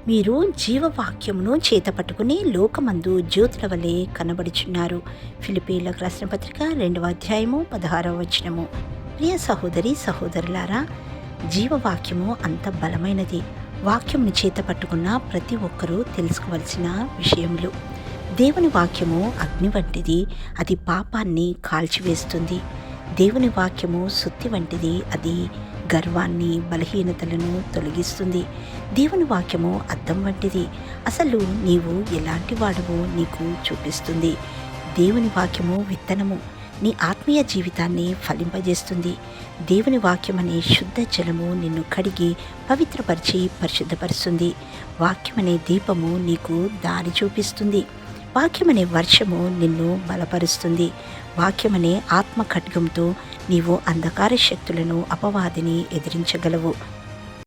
మీరు జీవవాక్యమును చేతపట్టుకుని లోకమందు జ్యోతుల వలె కనబడుచున్నారు. ఫిలిప్పీయులకు రాసిన పత్రిక 2వ అధ్యాయము 16వ వచనము. ప్రియ సహోదరి సహోదరులారా, జీవవాక్యము అంత బలమైనది. వాక్యమును చేతపట్టుకున్న ప్రతి ఒక్కరూ తెలుసుకోవలసిన విషయములు. దేవుని వాక్యము అగ్ని వంటిది, అది పాపాన్ని కాల్చివేస్తుంది. దేవుని వాక్యము సుత్తి వంటిది, అది గర్వాన్ని బలహీనతలను తొలగిస్తుంది. దేవుని వాక్యము అద్దం వంటిది, అసలు నీవు ఎలాంటి వాడవో నీకు చూపిస్తుంది. దేవుని వాక్యము విత్తనము, నీ ఆత్మీయ జీవితాన్ని ఫలింపజేస్తుంది. దేవుని వాక్యమనే శుద్ధ జలము నిన్ను కడిగి పవిత్రపరిచి పరిశుద్ధపరుస్తుంది. వాక్యమనే దీపము నీకు దారి చూపిస్తుంది. వాక్యమనే వర్షము నిన్ను బలపరుస్తుంది. వాక్యమనే ఆత్మ ఖడ్గంతో నీవు అంధకార శక్తులను, అపవాదిని ఎదిరించగలవు.